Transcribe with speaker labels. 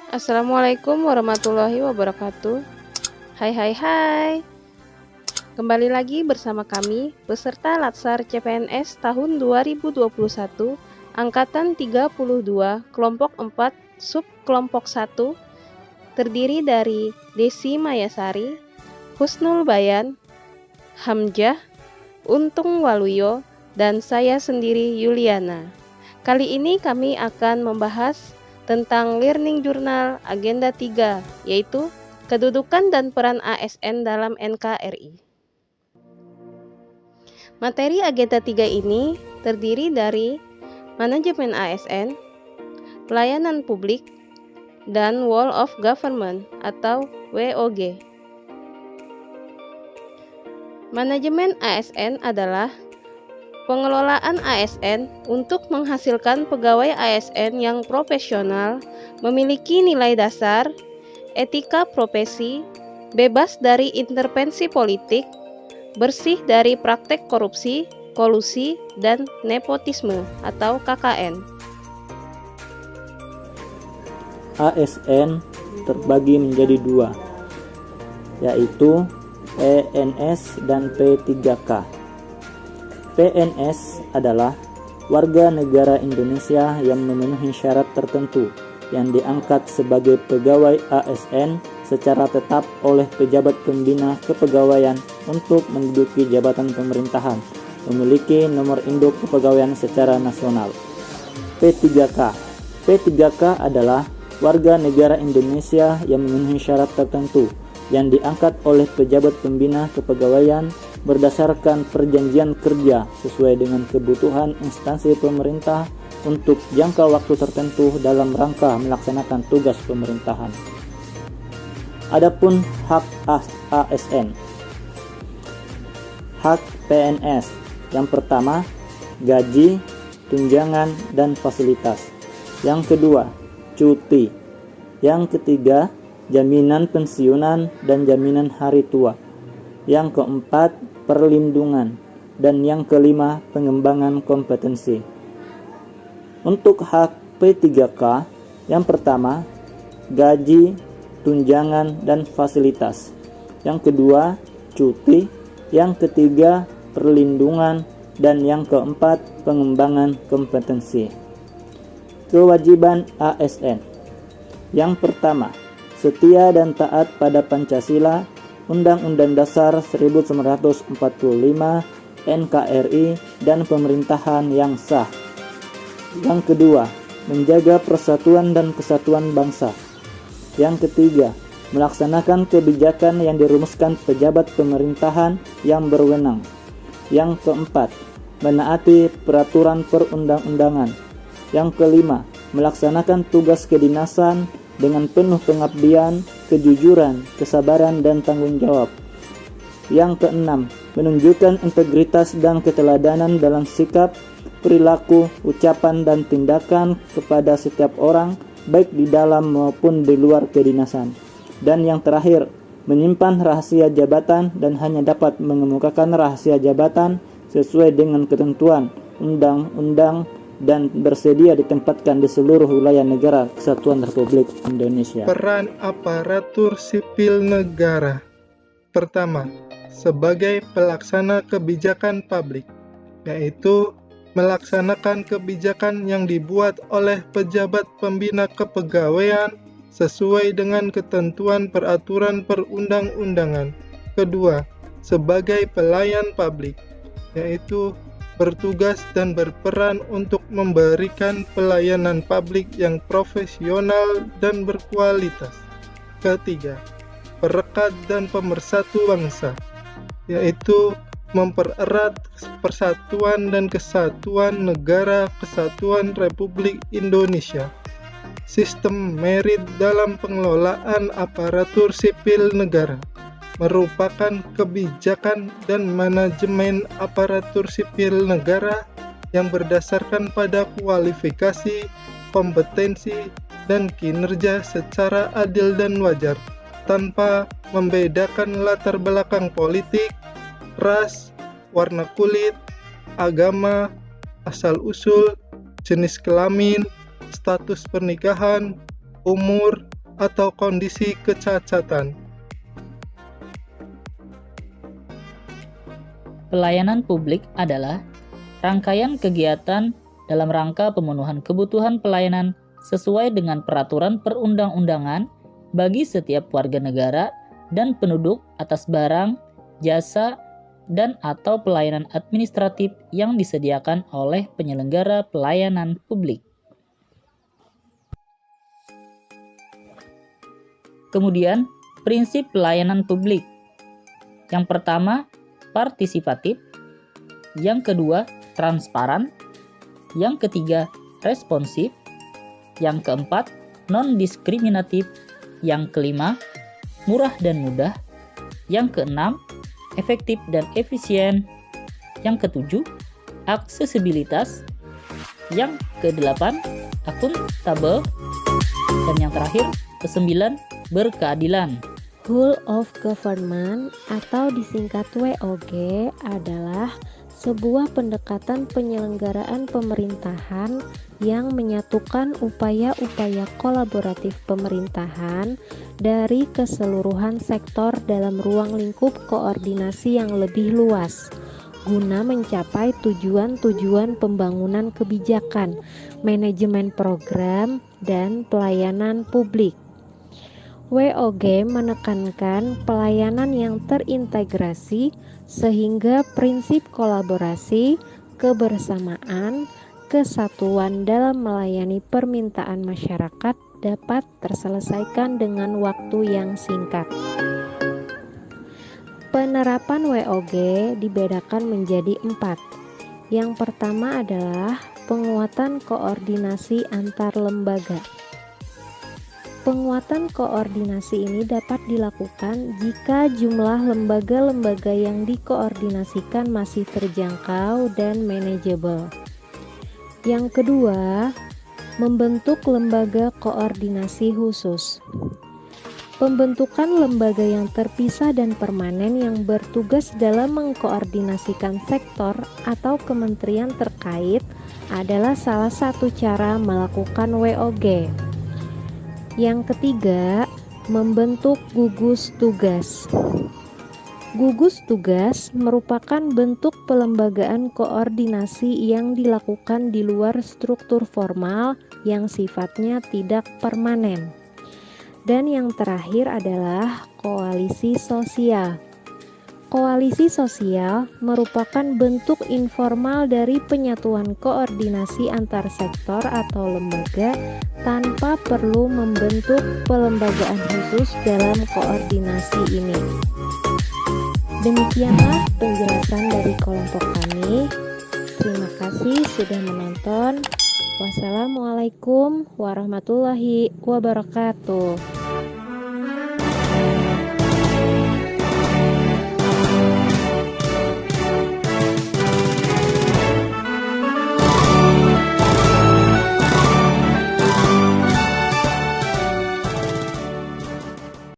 Speaker 1: Assalamualaikum warahmatullahi wabarakatuh. Hai hai hai. Kembali lagi bersama kami peserta Latsar CPNS tahun 2021 angkatan 32 kelompok 4 sub kelompok 1 terdiri dari Desi Mayasari, Husnul Bayan, Hamjah, Untung Waluyo, dan saya sendiri Yuliana. Kali ini kami akan membahas tentang Learning Journal Agenda 3, yaitu kedudukan dan peran ASN dalam NKRI. Materi Agenda 3 ini terdiri dari Manajemen ASN, Pelayanan Publik, dan Whole of Government atau WOG. Manajemen ASN adalah pengelolaan ASN untuk menghasilkan pegawai ASN yang profesional, memiliki nilai dasar, etika profesi, bebas dari intervensi politik, bersih dari praktek korupsi, kolusi, dan nepotisme atau KKN.
Speaker 2: ASN terbagi menjadi dua, yaitu PNS dan P3K. PNS adalah warga negara Indonesia yang memenuhi syarat tertentu yang diangkat sebagai pegawai ASN secara tetap oleh pejabat pembina kepegawaian untuk menduduki jabatan pemerintahan, memiliki nomor induk kepegawaian secara nasional. P3K. P3K adalah warga negara Indonesia yang memenuhi syarat tertentu yang diangkat oleh pejabat pembina kepegawaian berdasarkan perjanjian kerja sesuai dengan kebutuhan instansi pemerintah untuk jangka waktu tertentu dalam rangka melaksanakan tugas pemerintahan. Adapun hak ASN. Hak PNS. Yang pertama, gaji, tunjangan, dan fasilitas. Yang kedua, cuti. Yang ketiga, jaminan pensiunan dan jaminan hari tua. Yang keempat, perlindungan. Dan yang kelima, pengembangan kompetensi. Untuk hak P3K, yang pertama, gaji, tunjangan, dan fasilitas. Yang kedua, cuti. Yang ketiga, perlindungan. Dan yang keempat, pengembangan kompetensi. Kewajiban ASN. Yang pertama, setia dan taat pada Pancasila, Undang-Undang Dasar 1945, NKRI, dan pemerintahan yang sah. Yang kedua, menjaga persatuan dan kesatuan bangsa. Yang ketiga, melaksanakan kebijakan yang dirumuskan pejabat pemerintahan yang berwenang. Yang keempat, menaati peraturan perundang-undangan. Yang kelima, melaksanakan tugas kedinasan dengan penuh pengabdian, kejujuran, kesabaran, dan tanggung jawab. Yang keenam, menunjukkan integritas dan keteladanan dalam sikap, perilaku, ucapan, dan tindakan kepada setiap orang, baik di dalam maupun di luar kedinasan. Dan yang terakhir, menyimpan rahasia jabatan dan hanya dapat mengemukakan rahasia jabatan sesuai dengan ketentuan undang-undang dan bersedia ditempatkan di seluruh wilayah negara Kesatuan Republik Indonesia.
Speaker 3: Peran aparatur sipil negara. Pertama, sebagai pelaksana kebijakan publik, yaitu melaksanakan kebijakan yang dibuat oleh pejabat pembina kepegawaian sesuai dengan ketentuan peraturan perundang-undangan. Kedua, sebagai pelayan publik, yaitu bertugas dan berperan untuk memberikan pelayanan publik yang profesional dan berkualitas. Ketiga, perekat dan pemersatu bangsa, yaitu mempererat persatuan dan kesatuan negara Kesatuan Republik Indonesia. Sistem merit dalam pengelolaan aparatur sipil negara merupakan kebijakan dan manajemen aparatur sipil negara yang berdasarkan pada kualifikasi, kompetensi, dan kinerja secara adil dan wajar, tanpa membedakan latar belakang politik, ras, warna kulit, agama, asal-usul, jenis kelamin, status pernikahan, umur, atau kondisi kecacatan.
Speaker 4: Pelayanan publik adalah rangkaian kegiatan dalam rangka pemenuhan kebutuhan pelayanan sesuai dengan peraturan perundang-undangan bagi setiap warga negara dan penduduk atas barang, jasa, dan atau pelayanan administratif yang disediakan oleh penyelenggara pelayanan publik. Kemudian, prinsip pelayanan publik. Yang pertama, partisipatif. Yang kedua, transparan. Yang ketiga, responsif. Yang keempat, non-diskriminatif. Yang kelima, murah dan mudah. Yang keenam, efektif dan efisien. Yang ketujuh, aksesibilitas. Yang kedelapan, akuntabel. Dan yang terakhir, kesembilan, berkeadilan.
Speaker 1: Whole of Government atau disingkat WOG adalah sebuah pendekatan penyelenggaraan pemerintahan yang menyatukan upaya-upaya kolaboratif pemerintahan dari keseluruhan sektor dalam ruang lingkup koordinasi yang lebih luas guna mencapai tujuan-tujuan pembangunan kebijakan, manajemen program, dan pelayanan publik. WOG menekankan pelayanan yang terintegrasi sehingga prinsip kolaborasi, kebersamaan, kesatuan dalam melayani permintaan masyarakat dapat terselesaikan dengan waktu yang singkat. Penerapan WOG dibedakan menjadi 4. Yang pertama adalah penguatan koordinasi antar lembaga. Penguatan koordinasi ini dapat dilakukan jika jumlah lembaga-lembaga yang dikoordinasikan masih terjangkau dan manajeble. Yang kedua, membentuk lembaga koordinasi khusus. Pembentukan lembaga yang terpisah dan permanen yang bertugas dalam mengkoordinasikan sektor atau kementerian terkait adalah salah satu cara melakukan WOG. Yang ketiga, membentuk gugus tugas. Gugus tugas merupakan bentuk pelembagaan koordinasi yang dilakukan di luar struktur formal yang sifatnya tidak permanen. Dan yang terakhir adalah koalisi sosial. Koalisi sosial merupakan bentuk informal dari penyatuan koordinasi antar sektor atau lembaga tanpa perlu membentuk pelembagaan khusus dalam koordinasi ini. Demikianlah penjelasan dari kelompok kami. Terima kasih sudah menonton. Wassalamualaikum warahmatullahi wabarakatuh.